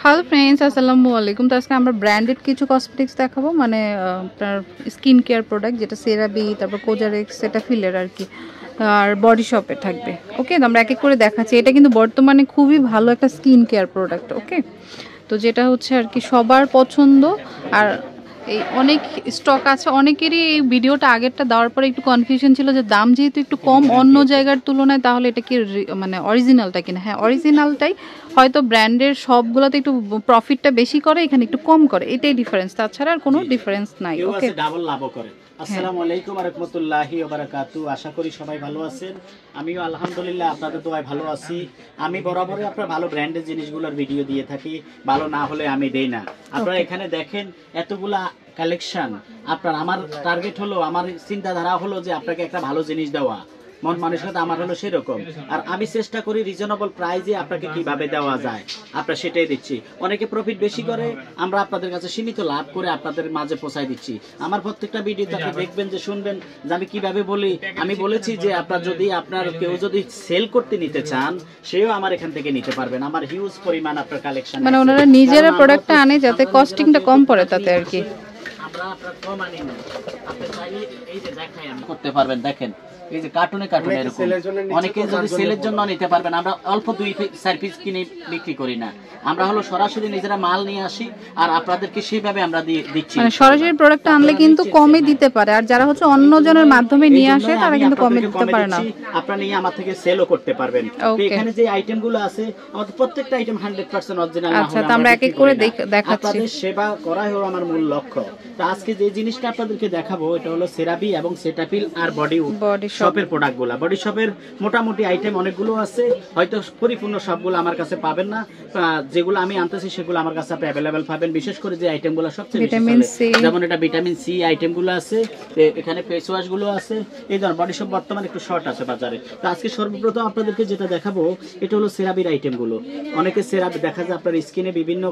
Hello friends, আসসালামু আলাইকুম। তো আজকে আমরা ব্র্যান্ডেড কিছু কসমেটিক্স দেখাবো, মানে আপনার স্কিন কেয়ার প্রোডাক্ট, যেটা সেরাবি, তারপর কোজারেক্স, সেটা ফিলের আর কি, আর বডি শপে থাকবে। ওকে, তো আমরা এক এক করে দেখাচ্ছি। এটা কিন্তু বর্তমানে খুবই ভালো একটা স্কিন কেয়ার প্রোডাক্ট। ওকে, তো যেটা হচ্ছে আর কি সবার পছন্দ। আর এই অনেক স্টক আছে অনেকেরই। এই ভিডিওটা আগেরটা দেওয়ার পরে একটু কনফিউশন ছিল যে দাম যেহেতু একটু কম অন্য জায়গার তুলনায়, তাহলে এটা কি মানে অরিজিনালটা কিনা। হ্যাঁ, অরিজিনালটাই, হয়তো ব্র্যান্ডের সবগুলোতে একটু প্রফিটটা বেশি করে, এখানে একটু কম করে, এটাই ডিফারেন্স, তাছাড়া আর কোনো ডিফারেন্স নাই। ওকে, ডাবল লাভ করে। আসসালামু আলাইকুম ওয়া রাহমাতুল্লাহি ওয়া বারাকাতুহু। আশা করি সবাই ভালো আছেন। আমিও আলহামদুলিল্লাহ আপনাদের দোয়ায় ভালো আছি। আমি বরাবরই আপনার ভালো ব্র্যান্ডের জিনিসগুলোর ভিডিও দিয়ে থাকি, ভালো না হলে আমি দেই না। আপনারা এখানে দেখেন এতগুলা কালেকশন। আপনার আমার টার্গেট হলো, আমার চিন্তাধারা হলো যে আপনাকে একটা ভালো জিনিস দেওয়া, মন মানসিকতা আমার হলো সেরকম। আর আমি চেষ্টা করি রিজনেবল প্রাইসে আপনাকে কিভাবে দেওয়া যায় আমরা সেটাই দিচ্ছি। অনেকে প্রফিট বেশি করে, আমরা আপনাদের কাছে সীমিত লাভ করে আপনাদের মাঝে পৌঁছায় দিচ্ছি। আমার প্রত্যেকটা ভিডিওতে আপনি দেখবেন যে শুনবেন যে আমি কিভাবে বলি। আমি বলেছি যে আপনার যদি আপনার কেউ যদি সেল করতে নিতে চান, সেও আমার এখান থেকে নিতে পারবেন। আমার হিউজ পরিমাণ আপনার কালেকশন, মানে ওনারা নিজেরা প্রোডাক্টটা আনে যাতে কস্টিংটা কম পড়ে তাতে আর কি। আমরা আপনার কম আনি না, আপনি চাইলে এই যে দেখাই আমি করতে পারবেন। দেখেন এই যে কার্টুনে কার্টুনে এরকম অনেকে যদি সেলের জন্য নিতে পারবেন। আমরা অল্প 2-4 পিস কিনে বিক্রি করি না, আমরা হলো সরাসরি নিজেরা মাল নিয়ে আসি আর আপনাদেরকে সেইভাবে আমরা দিচ্ছি। মানে সরাসরি প্রোডাক্টটা আনলে কিন্তু কমে দিতে পারে, আর যারা হচ্ছে অন্য জনের মাধ্যমে নিয়ে আসে তারা কিন্তু কমে দিতে পারে না। আপনারা নিয়ে আমার থেকে সেলও করতে পারবেন। তো এখানে যে আইটেমগুলো আছে আমাদের প্রত্যেকটা আইটেম 100% অরিজিনাল না হলে আচ্ছা, তো আমরা এক এক করে দেখাচ্ছি। আপনাদের সেবা করাই হলো আমার মূল লক্ষ্য। তো আজকে যে জিনিসটা আপনাদেরকে দেখাবো এটা হলো সেরাবি এবং সেটাপিল আর বডি শপের প্রোডাক্টগুলো। বডি শপের মোটামুটি আইটেম অনেকগুলো আছে, হয়তো পরিপূর্ণ সবগুলো আমার কাছে পাবেন না। যেগুলো আমি আনতেছি সেগুলো আমার কাছে আপনি অ্যাভেলেবেল পাবেন। বিশেষ করে যে আইটেমগুলো সবচেয়ে বেশি চলে, যেমন এটা ভিটামিন সি আইটেমগুলো আছে, এখানে ফেস ওয়াশ গুলো আছে। এই ধরনের বডি শপ বর্তমানে একটু শর্ট আছে বাজারে। তো আজকে সর্বপ্রথম আপনাদেরকে যেটা দেখাবো এটা হলো সেরাবির আইটেমগুলো। অনেকে সেরাবি দেখা যায় আপনার স্কিনে বিভিন্ন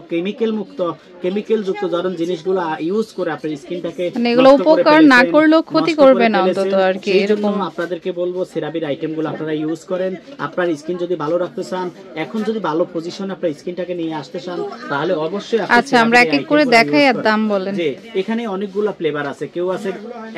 কেমিক্যাল যুক্ত ধরনের জিনিসগুলো ইউজ করে আপনার স্কিনটাকে এগুলো উপকার না করলেও ক্ষতি করবে না অন্তত আর কি। এরকম আপনাদেরকে বলবো সেরাবির আইটেমগুলো আপনারা ইউজ করেন। আপনার স্কিন যদি ভালো রাখতে চান, এখন যদি ভালো পজিশনে আপনার স্কিনটাকে নিয়ে আসতে চান, তাহলে অবশ্যই। আচ্ছা, আমরা এক এক করে দেখাই আর দাম বলেন। যে এখানে অনেকগুলো ফ্লেভার আছে। কেউ আছে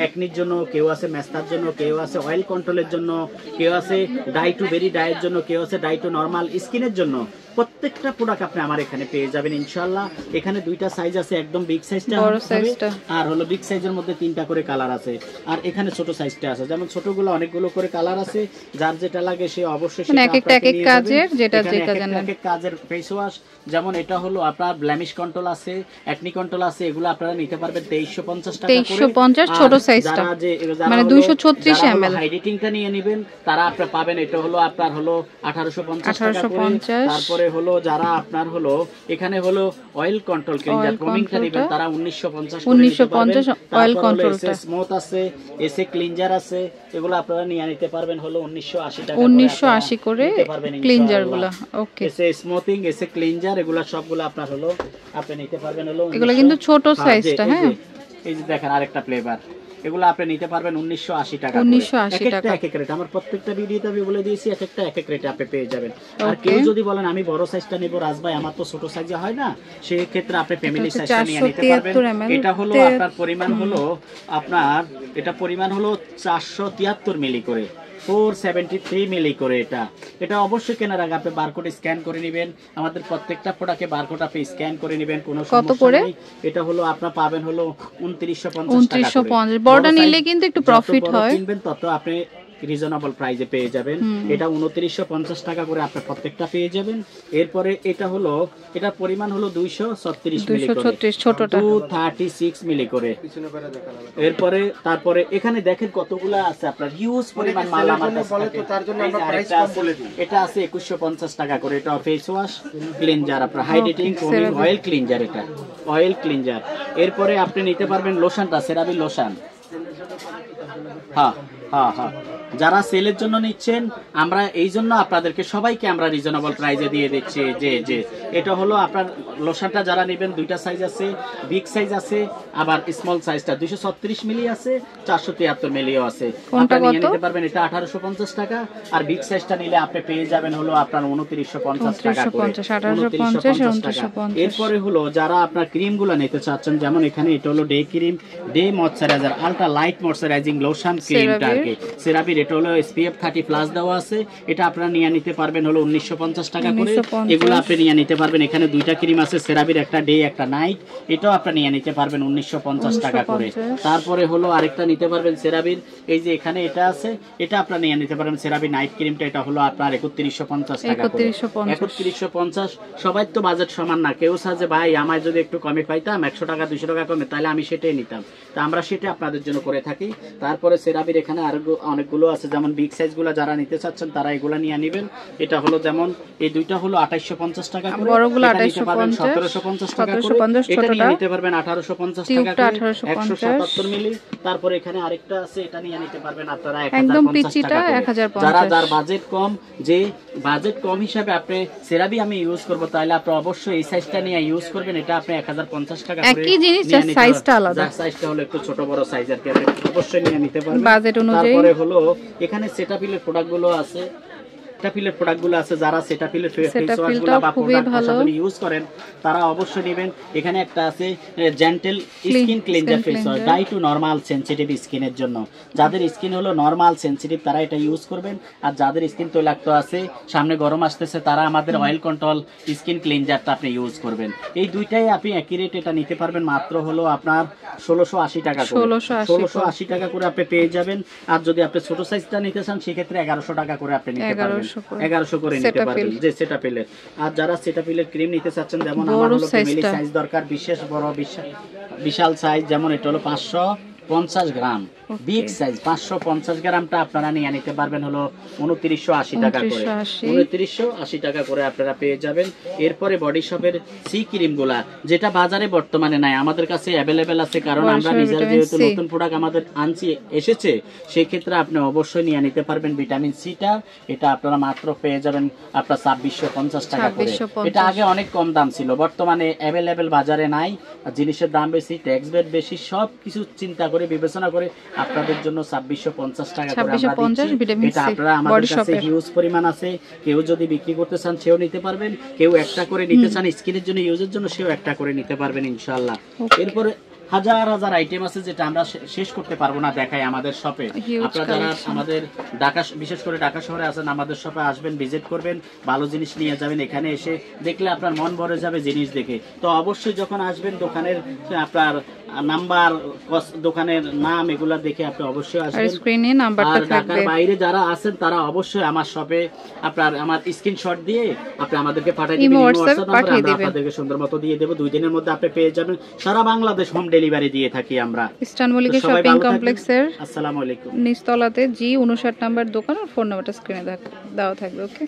একনির জন্য, কেউ আছে মেস্তার জন্য, কেউ আছে অয়েল কন্ট্রোলের জন্য, কেউ আছে ডাই টু ভেরি ডায়ের জন্য, কেউ আছে ডাই টু নরমাল স্কিনের জন্য। প্রত্যেকটা প্রোডাক্ট আপনি আমার এখানে পেয়ে যাবেন ইনশাআল্লাহ। এখানে দুইটা সাইজ আছে, একদম বিগ সাইজটা আর হলো বিগ সাইজের মধ্যে 3টা করে কালার আছে, আর এখানে ছোট সাইজটা আছে। যেমন ছোটগুলো অনেকগুলো করে কালার আছে, যার যেটা লাগে সে অবশ্যই সেটা এক এক কাজের যেটা এক এক কাজের ফেস ওয়াশ। যেমন এটা হলো আপনার ব্লেমিশ কন্ট্রোল আছে, একনি কন্ট্রোল আছে, এগুলো আপনারা নিতে পারবেন 2350 টাকা করে। 2350 ছোট সাইজটা, মানে 236 ml। হাইড্রেটিংটা নিয়ে নেবেন তারা আপনারা পাবেন, এটা হলো আপনার হলো 1850 টাকা করে। তারপরে হলো যারা আপনার হলো এখানে হলো অয়েল কন্ট্রোল ক্লিনজার প্রোমিংটা নেবেন তারা 1950 অয়েল কন্ট্রোলটা। স্মুথ আছে, এসে ক্লিনজার আছে, এগুলো আপনারা নিয়ে নিতে পারবেন হলো 1980 টাকা, 1980 করে ক্লিনজারগুলো। ওকে, এসে স্মুথিং, এসে ক্লিনজার, এগুলো সবগুলো আপনার হলো আপনি নিতে পারবেন হলো। এগুলো কিন্তু ছোট সাইজটা। হ্যাঁ, এই যে দেখেন আরেকটা ফ্লেভার, এগুলো আপনি নিতে পারবেন 1980 টাকা। 1980 টাকা এক এক রেট। আমার প্রত্যেকটা ভিডিওতে আমি বলে দিয়েছি এক একটা এক এক রেটে আপনি পেয়ে যাবেন। আর কেউ যদি বলেন আমি বড় সাইজটা নেব রাজ ভাই, আমার তো ছোট সাইজে হয় না, সেই ক্ষেত্রে আপনি ফ্যামিলি সাইজটা নিয়ে নিতে পারবেন। এটা হলো আপনার পরিমাণ হলো আপনার এটা পরিমাণ হলো 473 মিলি করে, 473 মিলি করে। এটা অবশ্যই কেনার আগে আপনি বারকোড স্ক্যান করে নেবেন। আমাদের প্রত্যেকটা প্রোডাক্টে বারকোড আপনি স্ক্যান করে নেবেন, কোনো সমস্যা নেই। এটা হলো আপনার পাবেন হলো 2950 টাকা করে। বড়টা নিলে কিন্তু একটু প্রফিট হয়, কিনবেন তত আপনি রিজনেবল প্রাইসে পেয়ে যাবেন। এটা 2950 টাকা করে আপনি প্রত্যেকটা পেয়ে যাবেন। এরপরে এটা হলো এটার পরিমাণ হলো 236 মিলি করে, ছোটটা 236 মিলি করে। এরপরে তারপরে এখানে দেখেন কতগুলা আছে আপনার হিউজ পরিমাণ মাল আমার কাছে থাকে। তার জন্য আমরা প্রাইসটা বলে দিই। এটা আছে 2150 টাকা করে। এটা ফেস ওয়াশ ক্লিনজার আপনার হাইড্রেটিং ফোমিং অয়েল ক্লিনজার, এটা অয়েল ক্লিনজার। এরপরে আপনি নিতে পারবেন লোশনটা, সেরাবি লোশন। হ্যাঁ, যারা সেলের জন্য নিচ্ছেন আমরা এই জন্য আপনাদেরকে সবাইকে আমরা রিজনেবল প্রাইসে দিয়ে দিচ্ছি। যে এটা হলো আপনার লোশনটা যারা নেবেন দুইটা সাইজ আছে, বিগ সাইজ আছে, আবার স্মল সাইজটা 236 মিলি আছে, 473 মিলিও আছে। আপনারা নিয়ে নিতে পারবেন। এটা 1850 টাকা, আর বিগ সাইজটা নিলে আপনি পেয়ে যাবেন হলো আপনার 2950 টাকা করে, 2950 টাকা। এরপরে হলো যারা আপনার ক্রিমগুলো নিতে চাচ্ছেন, যেমন এখানে এটা হলো day cream, day moisturiser, ultra light moisturising lotion ক্রিমটা আর কি সেরাভির, এটা হলো SPF 30+ দেওয়া আছে। এটা আপনারা নিয়ে নিতে পারবেন হলো 1950 টাকা করে। এগুলো আপনি নিয়ে নিতে পারবেন। এখানে দুইটা ক্রিম আছে সেরাভির, একটা ডে একটা নাইট, এটাও আপনি নিয়ে নিতে পারবেন 1950 টাকা করে। তারপরে হলো আরেকটা নিতে পারবেন সেরাভির, এই যে এখানে এটা আছে, এটা আপনি নিয়ে নিতে পারবেন সেরাভি নাইট ক্রিমটা, এটা হলো আপনার 3150 টাকা করে। 3150। সবাই তো বাজেট সমান না, কেউ সাজে ভাই আমার যদি একটু কমে পাইতাম 100 টাকা 200 টাকা কমে, তাহলে আমি সেটাই নিতাম। তা আমরা সেটা আপনাদের জন্য করে থাকি। তারপরে সেরাভির এখানে আরো অনেকগুলো আছে, যেমন বিগ সাইজগুলো যারা নিতে চাচ্ছেন তারা এগুলা নিয়ে নেবেন। এটা হলো যেমন এই দুইটা হলো 2850 টাকা করে, বড়গুলো 1750 টাকা করে, এটা নিয়ে নিতে পারবেন 1850 টাকা করে, 177 মিলি। তারপরে এখানে আরেকটা আছে, এটা নিয়ে নিতে পারবেন আপনারা 1050 টাকা করে। যারা যার বাজেট কম, যে বাজেট কম হিসাবে আপনি সেরাভি আমি ইউজ করব, তাহলে আপনি অবশ্যই এই সাইজটা নিয়ে ইউজ করবেন। এটা আপনি 1050 টাকা করে, একই জিনিস সাইজটা আলাদা, সাইজটা হলো একটু ছোট বড় সাইজ আর কি, আপনি অবশ্যই নিয়ে নিতে পারবেন বাজেট অনুযায়ী। তারপরে হলো এখানে সেটাপিলের প্রোডাক্টগুলো আছে, সেটাপিলের প্রোডাক্টগুলো আছে, যারা সেটাপিলের ফেস ওয়াশগুলো বা প্রোডাক্ট প্রসাধনী ইউজ করেন তারা অবশ্যই নেবেন। এখানে একটা আছে gentle skin cleanser face wash, dry to normal sensitive স্কিনের জন্য। যাদের স্কিন হলো নরমাল সেনসিটিভ তারা এটা ইউজ করবেন, আর যাদের স্কিন তৈলাক্ত আছে, সামনে গরম আসতেছে, তারা আমাদের অয়েল কন্ট্রোল স্কিন ক্লিনজারটা আপনি ইউজ করবেন। এই দুইটাই আপনি একই রেট এটা নিতে পারবেন মাত্র হলো আপনার 1680 টাকা করে, 1680 টাকা করে আপনি পেয়ে যাবেন। আর যদি আপনি ছোট সাইজটা নিতে চান সেক্ষেত্রে 1100 টাকা করে আপনি নিতে পারবেন, 1100 করে নিতে পারবেন যে সেটাপিলের। আর যারা সেটাপিলের ক্রিম নিতে চাচ্ছেন, যেমন আমার হলো ফ্যামিলি সাইজ দরকার, বিশেষ বড় বিশাল সাইজ, যেমন এটা হলো 550 গ্রাম বিগ সাইজ, 550 গ্রামটা আপনারা নিয়ে নিতে পারবেন হলো 2980 টাকা করে, 2980 টাকা করে আপনারা পেয়ে যাবেন। এরপরে বডি শপের সি ক্রিমগুলা, যেটা বাজারে বর্তমানে নাই, আমাদের কাছে অ্যাভেলেবেল আছে, কারণ আমরা নিজেরা যেহেতু নতুন প্রোডাক্ট আমাদের আনছি এসেছে, সেই ক্ষেত্রে আপনি অবশ্যই নিয়ে নিতে পারবেন ভিটামিন সিটা। এটা আপনারা মাত্র পেয়ে যাবেন আপনার 2650 টাকা করে। এটা আগে অনেক কম দাম ছিল, বর্তমানে অ্যাভেলেবেল বাজারে নাই। জিনিসের দাম বেশি, ট্যাক্স রেট বেশি, সব কিছু চিন্তা করে বিবেচনা করে আপনাদের জন্য 2650 টাকা করে আমরা দিচ্ছি। এটা আপনারা আমাদের কাছে হিউজ পরিমাণ আছে, কেউ যদি বিক্রি করতে চান সেও নিতে পারবেন, কেউ একটা করে নিতে চান স্কিনের জন্য ইউজের জন্য সেও একটা করে নিতে পারবেন ইনশাআল্লাহ। এরপরে হাজার হাজার আইটেম আছে যেটা আমরা শেষ করতে পারবো না দেখাই আমাদের শপে। আপনারা যারা আমাদের ঢাকা, বিশেষ করে ঢাকা শহরে আছেন, আমাদের শপে আসবেন, ভিজিট করবেন, ভালো জিনিস নিয়ে যাবেন। এখানে এসে দেখলে আপনার মন ভরে যাবে জিনিস দেখে। তো অবশ্যই যখন আসবেন দোকানের আপনার নাম্বার, দোকানের নাম এগুলা দেখে আপনি অবশ্যই আসবেন। স্ক্রিনে নাম্বারটা থাকবে। ঢাকার বাইরে যারা আছেন তারা অবশ্যই আমার শপে আমার স্ক্রিনশট দিয়ে আপনি আমাদেরকে পাঠিয়ে দিবেন, WhatsApp নাম্বার আমরা আপনাদেরকে সুন্দর মতো দিয়ে দেব। 2 দিনের মধ্যে আপনি পেয়ে যাবেন। সারা বাংলাদেশ হোম ডেলিভারি দিয়ে থাকি আমরা। ইস্টার্ন মল্লিকা শপিং কমপ্লেক্সের আসসালামু আলাইকুম নিচতলাতে G59 নাম্বার দোকান, আর ফোন নাম্বারটা স্ক্রিনে দেওয়া থাকবে। ওকে।